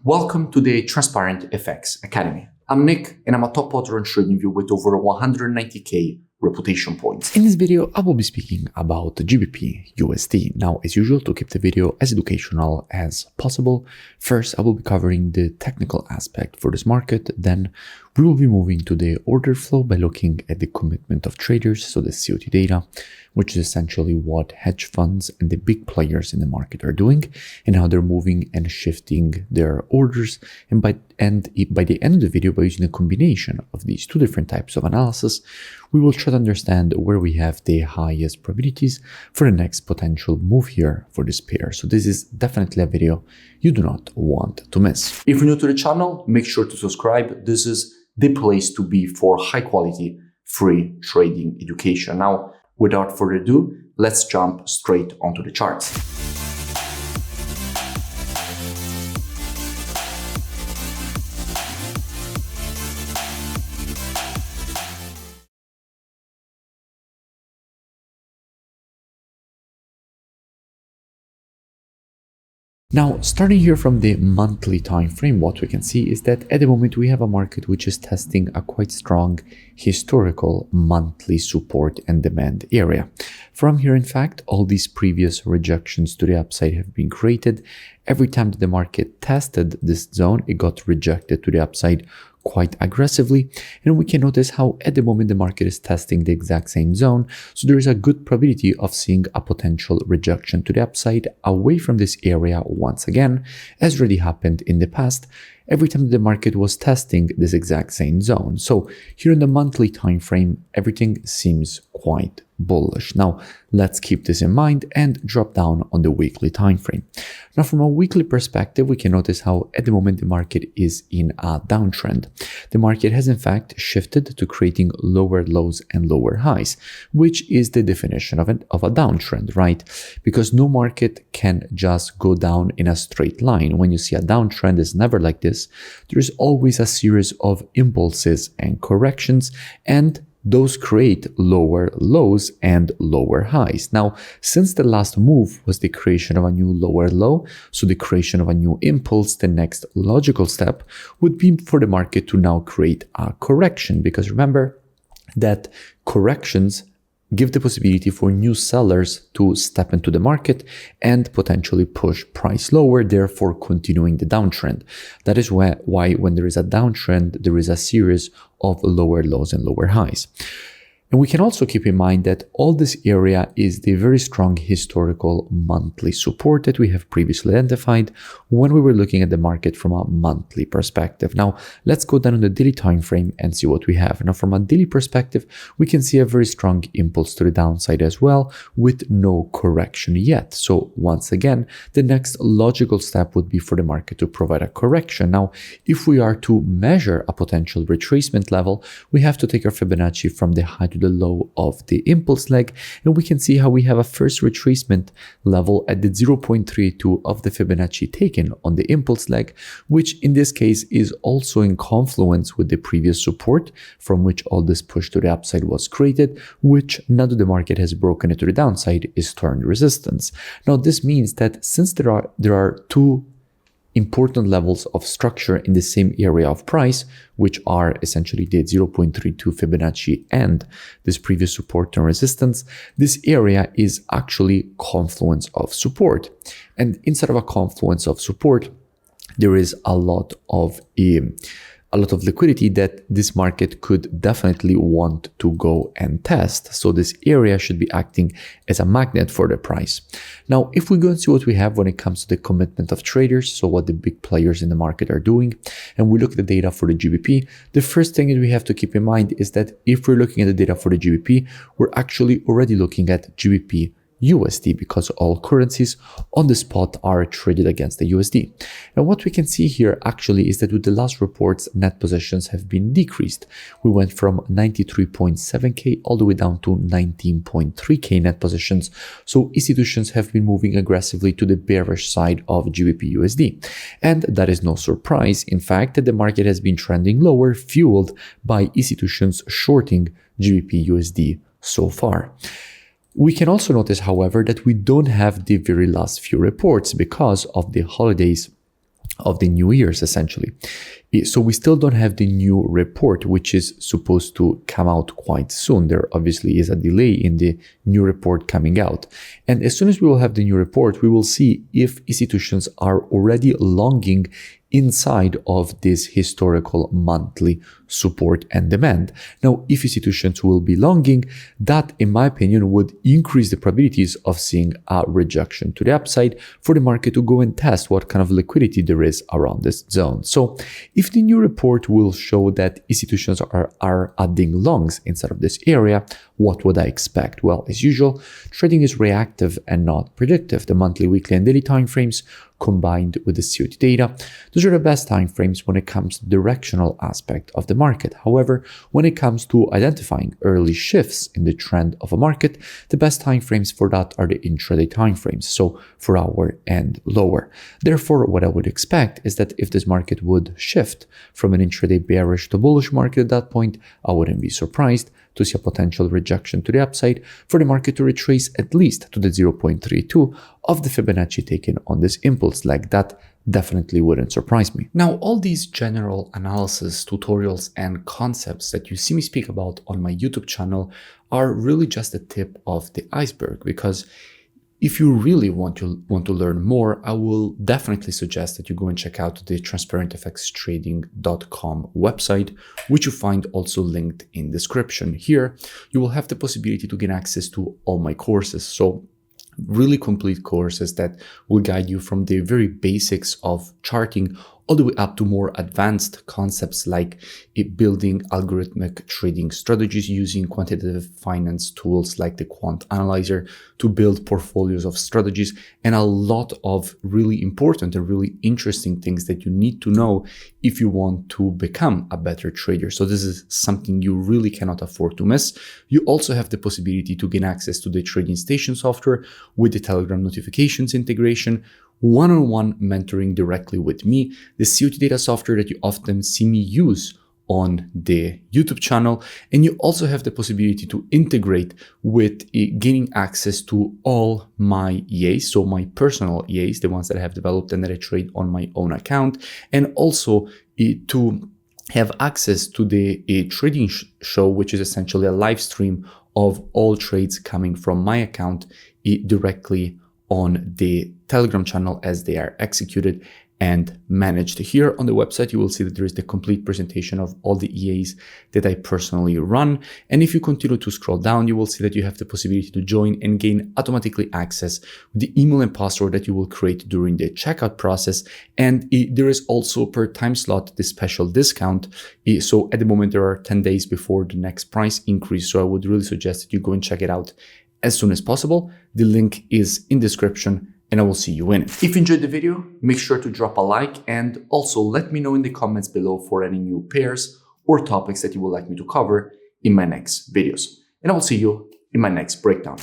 Welcome to the Transparent FX Academy. I'm Nick, and I'm a top author on TradingView with over 190k reputation points. In this video, I will be speaking about the GBPUSD. Now, as usual, to keep the video as educational as possible, first I will be covering the technical aspect for this market. Then we will be moving to the order flow by looking at the commitment of traders, so the COT data, which is essentially what hedge funds and the big players in the market are doing and how they're moving and shifting their orders. And by the end of the video, by using a combination of these two different types of analysis, we will try to understand where we have the highest probabilities for the next potential move here for this pair. So this is definitely a video you do not want to miss. If you're new to the channel, make sure to subscribe. This is the place to be for high quality, free trading education. Now, without further ado, let's jump straight onto the charts. Now, starting here from the monthly time frame, what we can see is that at the moment we have a market which is testing a quite strong historical monthly support and demand area. From here, in fact, all these previous rejections to the upside have been created. Every time that the market tested this zone, it got rejected to the upside quite aggressively, and we can notice how at the moment the market is testing the exact same zone, so there is a good probability of seeing a potential rejection to the upside away from this area once again, as already happened in the past every time the market was testing this exact same zone. So here in the monthly time frame, everything seems quite bullish. Now, let's keep this in mind and drop down on the weekly time frame. Now, from a weekly perspective, we can notice how at the moment the market is in a downtrend. The market has in fact shifted to creating lower lows and lower highs, which is the definition of a downtrend, right? Because no market can just go down in a straight line. When you see a downtrend, it's never like this. There's always a series of impulses and corrections, and those create lower lows and lower highs. Now, since the last move was the creation of a new lower low, so the creation of a new impulse, the next logical step would be for the market to now create a correction, because remember that corrections give the possibility for new sellers to step into the market and potentially push price lower, therefore continuing the downtrend. That is why when there is a downtrend, there is a series of lower lows and lower highs. And we can also keep in mind that all this area is the very strong historical monthly support that we have previously identified when we were looking at the market from a monthly perspective. Now, let's go down on the daily time frame and see what we have. Now, from a daily perspective, we can see a very strong impulse to the downside as well, with no correction yet. So once again, the next logical step would be for the market to provide a correction. Now, if we are to measure a potential retracement level, we have to take our Fibonacci from the high to the low of the impulse leg, and we can see how we have a first retracement level at the 0.32 of the Fibonacci taken on the impulse leg, which in this case is also in confluence with the previous support from which all this push to the upside was created, which now that the market has broken it to the downside is turned resistance. Now, this means that since there are two important levels of structure in the same area of price, which are essentially the 0.32 Fibonacci and this previous support and resistance, this area is actually confluence of support. And inside of a confluence of support, there is a lot of liquidity that this market could definitely want to go and test. So this area should be acting as a magnet for the price. Now, if we go and see what we have when it comes to the commitment of traders, so what the big players in the market are doing, and we look at the data for the GBP, the first thing that we have to keep in mind is that if we're looking at the data for the GBP, we're actually already looking at GBPUSD, because all currencies on the spot are traded against the USD. And what we can see here actually is that with the last reports, net positions have been decreased. We went from 93.7k all the way down to 19.3k net positions. So institutions have been moving aggressively to the bearish side of GBPUSD. And that is no surprise. In fact, that the market has been trending lower, fueled by institutions shorting GBPUSD so far. We can also notice, however, that we don't have the very last few reports because of the holidays of the new year's essentially. So we still don't have the new report, which is supposed to come out quite soon. There obviously is a delay in the new report coming out. And as soon as we will have the new report, we will see if institutions are already longing inside of this historical monthly support and demand. Now, if institutions will be longing, that, in my opinion, would increase the probabilities of seeing a rejection to the upside for the market to go and test what kind of liquidity there is around this zone. So if the new report will show that institutions are adding longs inside of this area, what would I expect? Well, as usual, trading is reactive and not predictive. The monthly, weekly, and daily timeframes combined with the COT data, those are the best timeframes when it comes to the directional aspect of the market. However, when it comes to identifying early shifts in the trend of a market, the best timeframes for that are the intraday timeframes, so 4 hour and lower. Therefore, what I would expect is that if this market would shift from an intraday bearish to bullish market at that point, I wouldn't be surprised to see a potential rejection to the upside for the market to retrace at least to the 0.32 of the Fibonacci taken on this impulse leg. That definitely wouldn't surprise me. Now, all these general analysis, tutorials, and concepts that you see me speak about on my YouTube channel are really just the tip of the iceberg, because if you really want to learn more, I will definitely suggest that you go and check out the transparentfxtrading.com website, which you find also linked in description. Here, you will have the possibility to gain access to all my courses. So really complete courses that will guide you from the very basics of charting all the way up to more advanced concepts like building algorithmic trading strategies using quantitative finance tools like the quant analyzer to build portfolios of strategies, and a lot of really important and really interesting things that you need to know if you want to become a better trader. So this is something you really cannot afford to miss. You also have the possibility to gain access to the trading station software with the Telegram notifications integration, one-on-one mentoring directly with me, the COT data software that you often see me use on the YouTube channel, and you also have the possibility to integrate with gaining access to all my EAs, so my personal EAs, the ones that I have developed and that I trade on my own account, and also to have access to the trading show, which is essentially a live stream of all trades coming from my account directly on the Telegram channel as they are executed and managed. Here on the website, you will see that there is the complete presentation of all the EAs that I personally run. And if you continue to scroll down, you will see that you have the possibility to join and gain automatically access with the email and password that you will create during the checkout process. And there is also per time slot the special discount. So at the moment, there are 10 days before the next price increase. So I would really suggest that you go and check it out as soon as possible. The link is in description, and I will see you in it. If you enjoyed the video, make sure to drop a like, and also let me know in the comments below for any new pairs or topics that you would like me to cover in my next videos. And I will see you in my next breakdown.